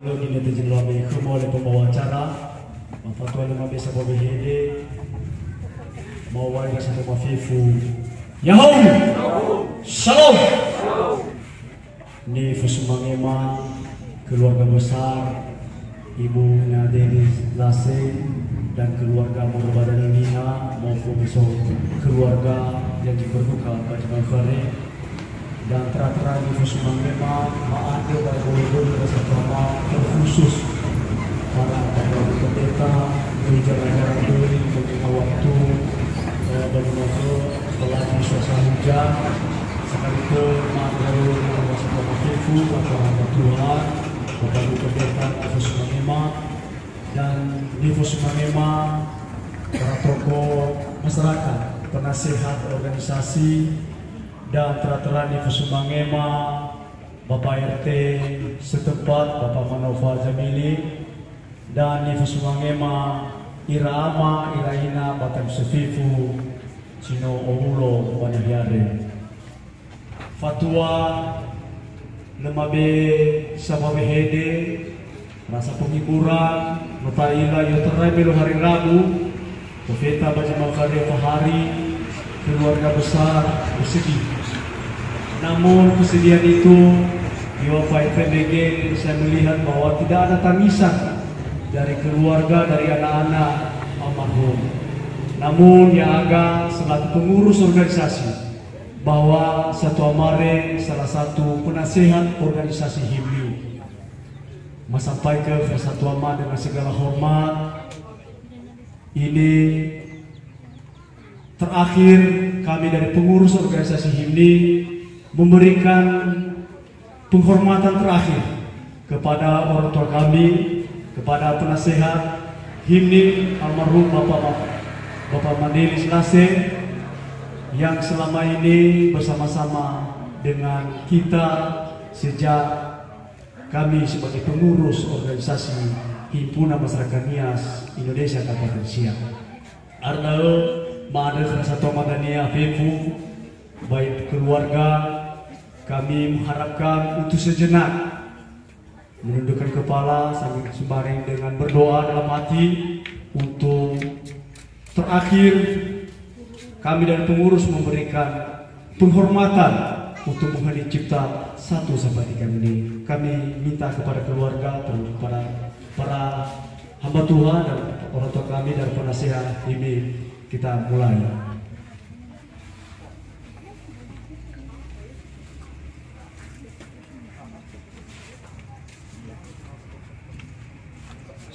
Lagi nanti jenuh ambil kemo oleh pembawa acara, Bapak Tuan Lima Besa Bobi Hede, mau wali satu mafifu, Yahoo, Shalom, ni Fusumangema, keluarga besar, Ibu Nadeni Lase dan keluarga Murbadani Nina maupun besok keluarga yang diberduka Pak Jamal Fare. Dan terakhir di Fusumangema Ma'adil dan Guru bersama terkhusus para pendeta gereja Raja Duri beberapa waktu bagi waktu setelah suasana hujan sekalipun Ma'adil bersama Fifu atau hamba Tuhan bagi pendeta Fusumangema dan di Fusumangema para tokoh masyarakat, penasihat organisasi dan terateran di Fusumangema, Bapak RT setempat, Bapak Manova Jamili, dan di Fusumangema, Irama, Iraina, Batam Sefifu, Cino Omulo, Banyahyade. Fatwa, Lemabe, Sababe Hede, rasa penghiburan, Notaila, Yoterai Melu hari Rabu, Profeta Bajamal Karya Fahari, keluarga besar bersedih. Namun kesedihan itu di Wafai PBG saya melihat bahwa tidak ada tangisan dari keluarga, dari anak-anak almarhum. Namun yang agak selaku pengurus organisasi bahwa Satu Amare salah satu penasihat organisasi HIMNI menyampaikan ke Satu Amare dengan segala hormat, ini terakhir kami dari pengurus organisasi HIMNI memberikan penghormatan terakhir kepada orang tua kami, kepada penasehat HIMNI almarhum Bapak Mandeli Lase yang selama ini bersama-sama dengan kita sejak kami sebagai pengurus organisasi Himpunan Masyarakat Nias Indonesia Kabupaten Siak. Arnau Ma'adil Satu Madania Fifu, baik keluarga, kami mengharapkan untuk sejenak menundukkan kepala sambil sembari dengan berdoa dalam hati untuk terakhir kami dan pengurus memberikan penghormatan untuk menghadiri cipta 1-3 ini. Kami minta kepada keluarga, kepada para hamba Tuhan dan orang tua kami dan penasihat ini, kita mulai.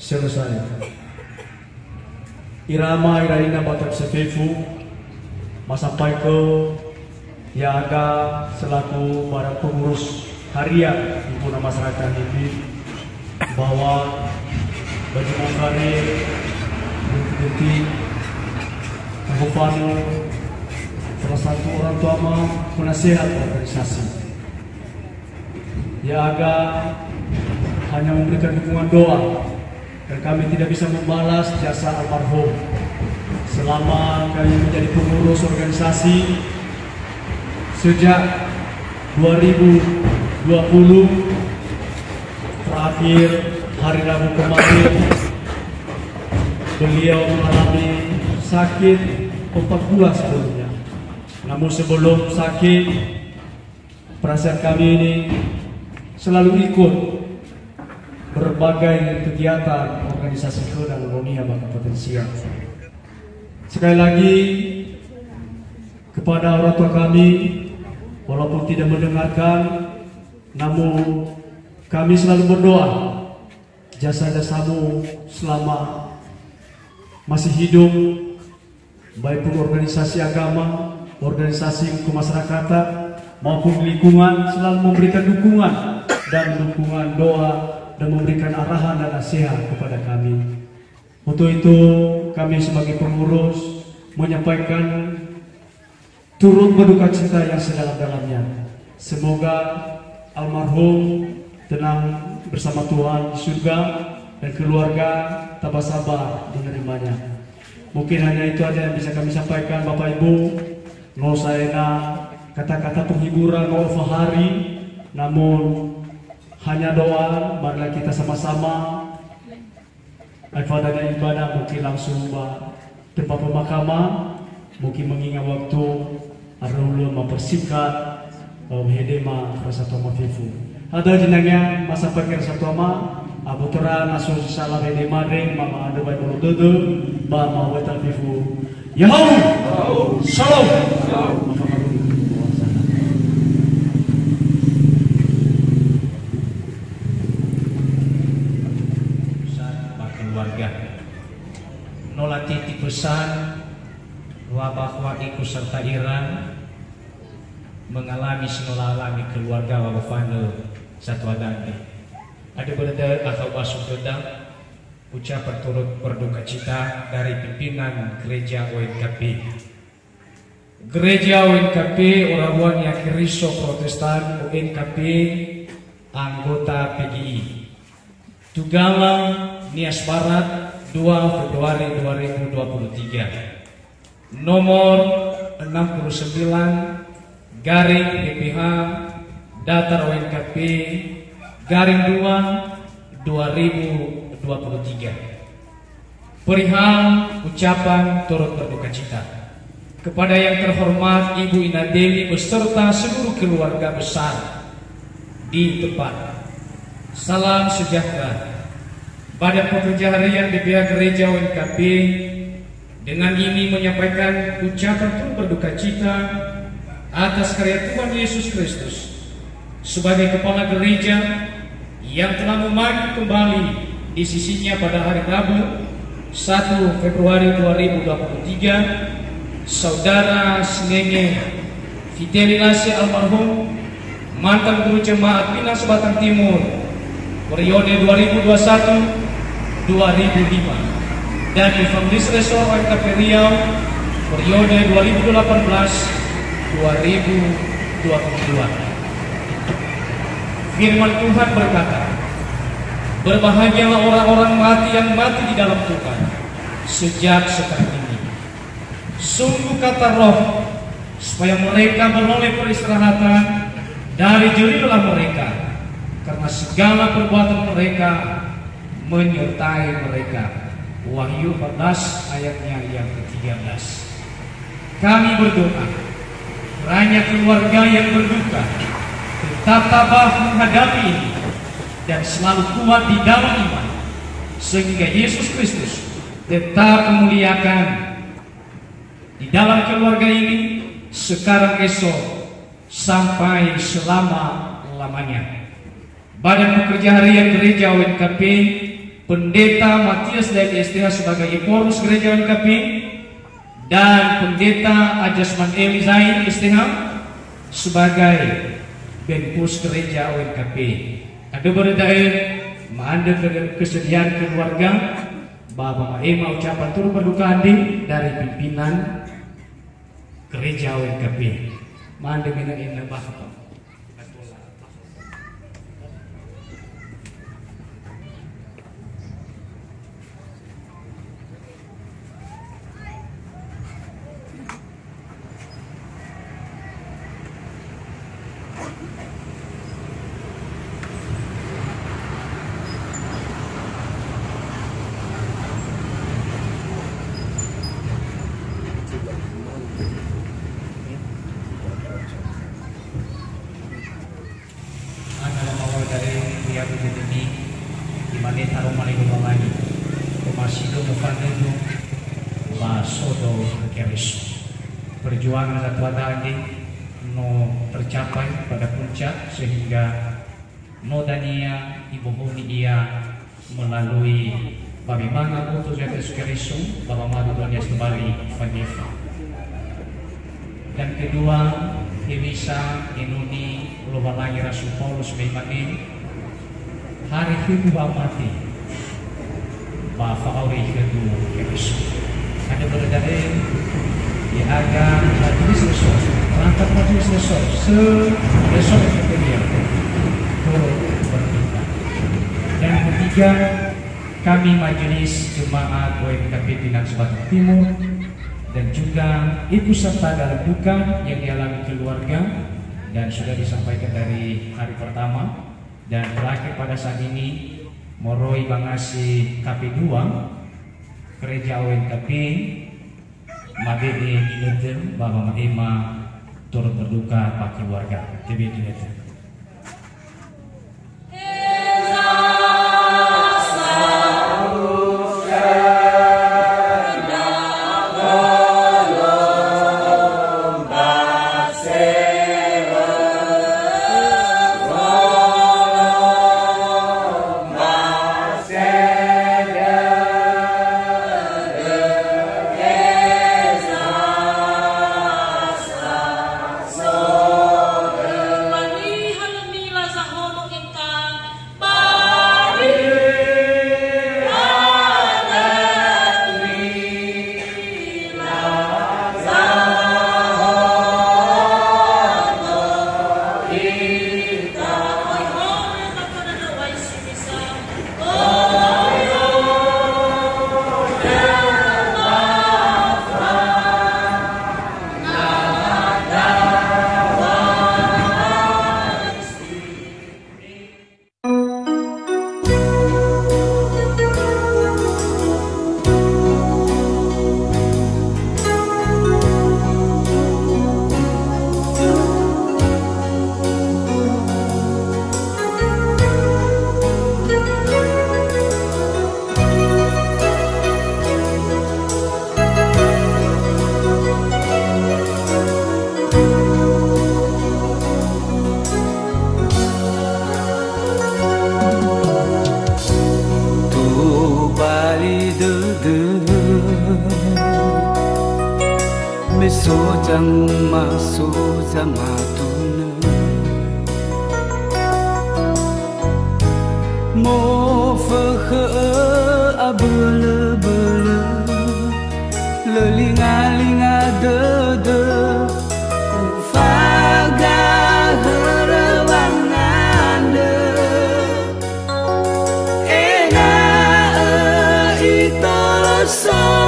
Selesai. Irama Iraina Batak Sefifu sampai ke Yaga selaku para pengurus harian Himpunan Masyarakat ini bahwa bagi Mangkari Bukti Mahufano salah satu orang tua penasihat organisasi Yaga hanya memberikan dukungan doa dan kami tidak bisa membalas jasa almarhum selama kami menjadi pengurus organisasi sejak 2020. Terakhir hari Rabu kemarin beliau mengalami sakit 4 bulan sebelumnya. Namun sebelum sakit, perasaan kami ini selalu ikut berbagai kegiatan organisasi dan Ronia Kabupaten Siak. Sekali lagi kepada orang tua kami, walaupun tidak mendengarkan, namun kami selalu berdoa jasa-jasamu selama masih hidup, baik pun organisasi agama, organisasi kemasyarakatan maupun lingkungan, selalu memberikan dukungan dan dukungan doa dan memberikan arahan dan nasihat kepada kami. Untuk itu kami sebagai pengurus menyampaikan turut berduka cita yang sedalam-dalamnya. Semoga almarhum tenang bersama Tuhan di surga dan keluarga tabah sabar menerimanya. Mungkin hanya itu aja yang bisa kami sampaikan Bapak Ibu. No saya kata-kata penghiburan no fahari, namun hanya doa, marilah kita sama-sama ibadah dan ibadah mungkin langsung tempat pemakaman, mungkin mengingat waktu arulu mempersingkat hedema rasa toma fifu. Ada jenangnya masa pakai rasa toma, abutara nasul salam hedema deng mama ada baik bulu tutu, mama wetal fifu. Yahoo, salam. Keluarga nola titip pesan bahwa ikut serta Iran mengalami senola alami keluarga wabafane satu adanya ada berada atau masuk dedang ucapan turut berduka cita dari pimpinan gereja ONKP. Gereja ONKP orang yang Kristo Protestan ONKP anggota PGI Tugalang Nias Barat 2 Februari 2023 nomor 69 garing PPH Datar ONKP garing 2 2023 perihal ucapan turut berduka cita kepada yang terhormat Ibu Ina Deli beserta seluruh keluarga besar di tempat. Salam sejahtera. Badan Pekerja Harian DPH Gereja ONKP dengan ini menyampaikan ucapan turut berduka cita atas karya Tuhan Yesus Kristus sebagai kepala gereja yang telah memanggil kembali di sisinya pada hari Rabu 1 Februari 2023 Saudara Snenge Fidelilasi almarhum mantan guru jemaat Pinas Batang Timur periode 2021-2005 dan Evangelis Resor ONKP Riau periode 2018-2022. Firman Tuhan berkata, berbahagialah orang-orang mati yang mati di dalam Tuhan sejak sekarang ini. Sungguh kata Roh, supaya mereka beroleh peristirahatan dari jeri lelah mereka, karena segala perbuatan mereka menyertai mereka. Wahyu 14 ayatnya yang ke-13. Kami berdoa, kiranya keluarga yang berduka tetap tabah menghadapi ini dan selalu kuat di dalam iman, sehingga Yesus Kristus tetap memuliakan di dalam keluarga ini sekarang, esok, sampai selama-lamanya. Badan Pekerja Harian Gereja ONKP Pendeta Matias dari STH sebagai Eporus Gereja ONKP dan Pendeta Ajasman Eli Zain STH sebagai Benpus Gereja ONKP. Ada berdaya mengandung kesedihan keluarga Bapak Ema ucapan turut berduka andi dari pimpinan Gereja ONKP. Mandi mina inna Bapak. Perjuangan satu adagi no tercapai pada puncak sehingga no dania ibu huni ia melalui bagaimana utus Yesus Kristus bahwa madu dunia kembali Fanifa. Dan kedua Elisa Inuni Lobalangi Rasul Paulus Beimanin hari kedua mati Bapak Auri kedua Kristus ada berdari di agak majelis resor, perangkat majelis resor, resor yang turut berduka. Dan ketiga, kami majelis jemaat ONKP Pinas Batang Timur dan juga ikut serta dalam duka yang dialami keluarga dan sudah disampaikan dari hari pertama Dan terakhir pada saat ini moroi bangasi KP2 gereja ONKP Mabede Inetem Baba Mahema turut berduka pak keluarga TB Inetem. Mesojang masoja matuna mo fekhe abele bele lelinga-linga de ufaga herawangan de ena itolosohe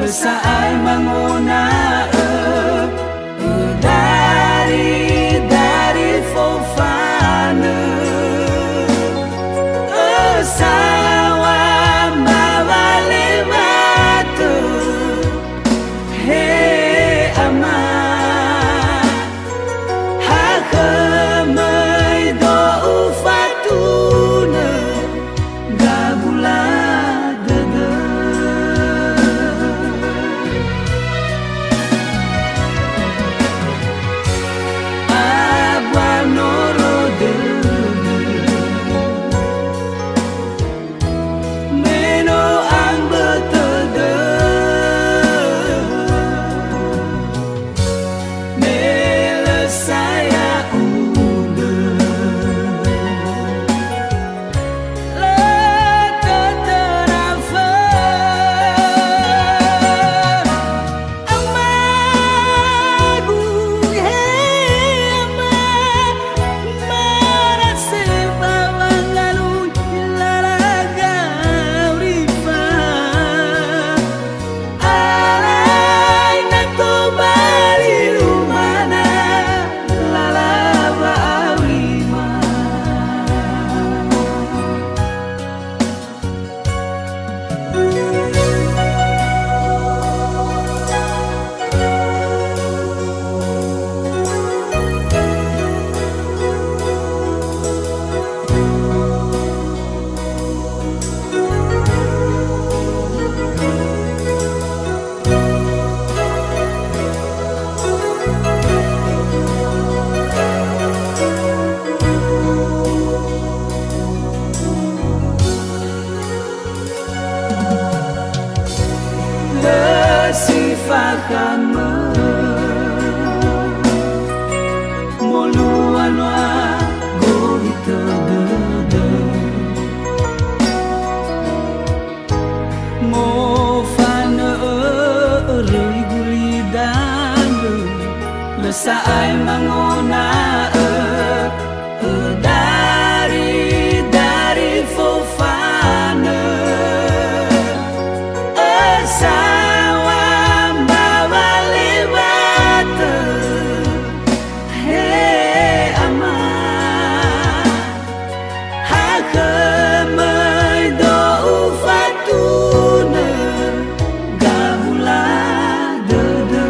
saat mengona dari fofana sawa mawale matu he ama hakamai do ufatuna gabula kama moluan wa goita dada mo fana roi gulidan le saai mangona dari fofana asawa bawa lewat he ama hakemai do ufatuna gabula dada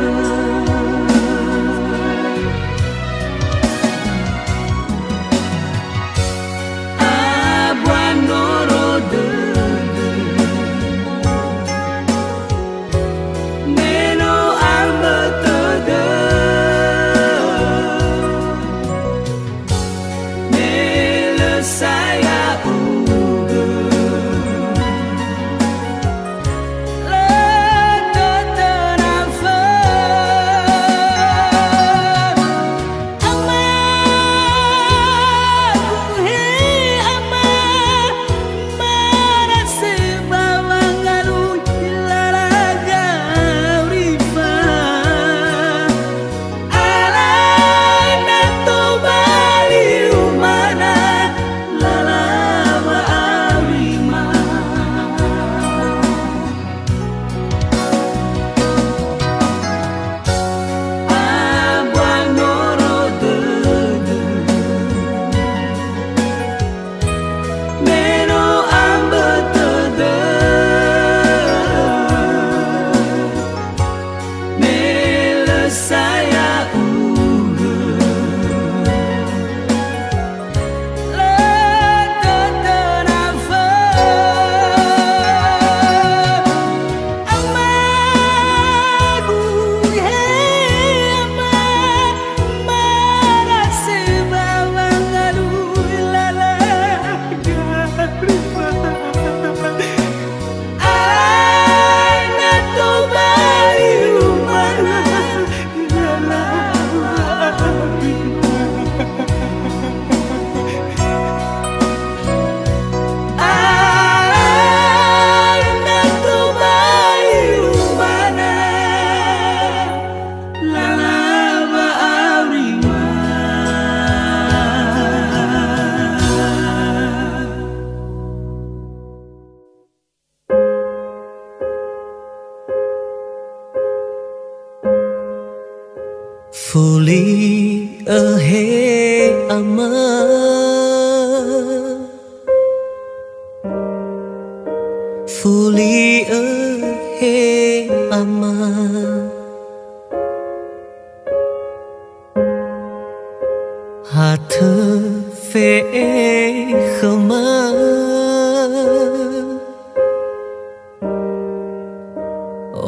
Fully ahead ama Fully ahead ama Hata fe khama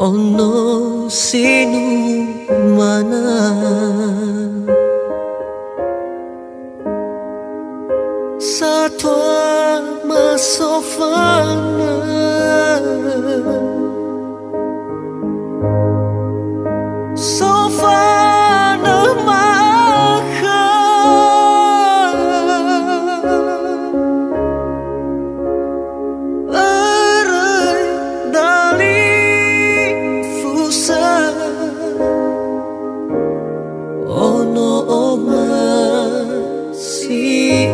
Ono sinu mana Satwa masofana Sofana maka Erai dali fusa Ono oma si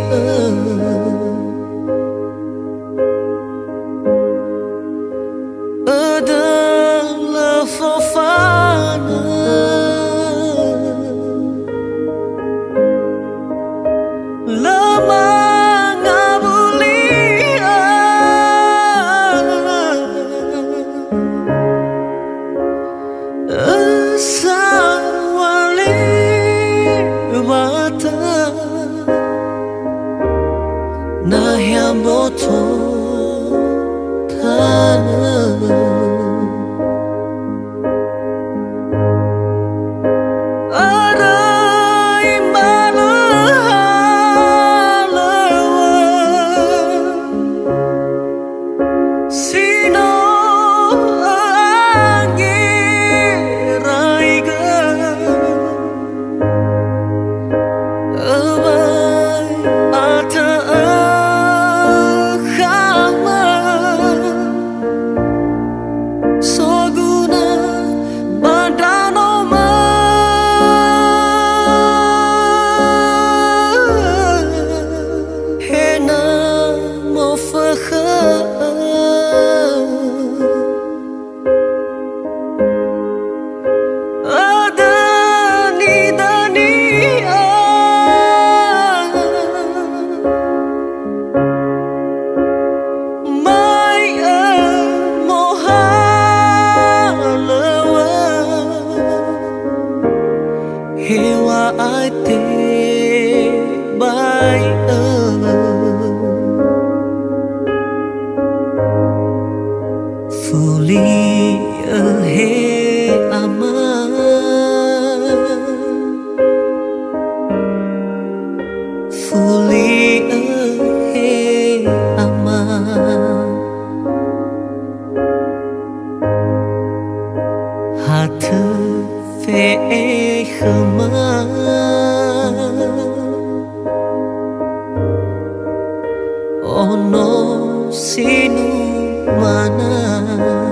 adalah fofana lama ngabulia asawali mata Nahiamoto tanah ada imana halawan sino angin ai thế bay Fuli he ama Fuli he ama Hat fe khama Ono sinu mana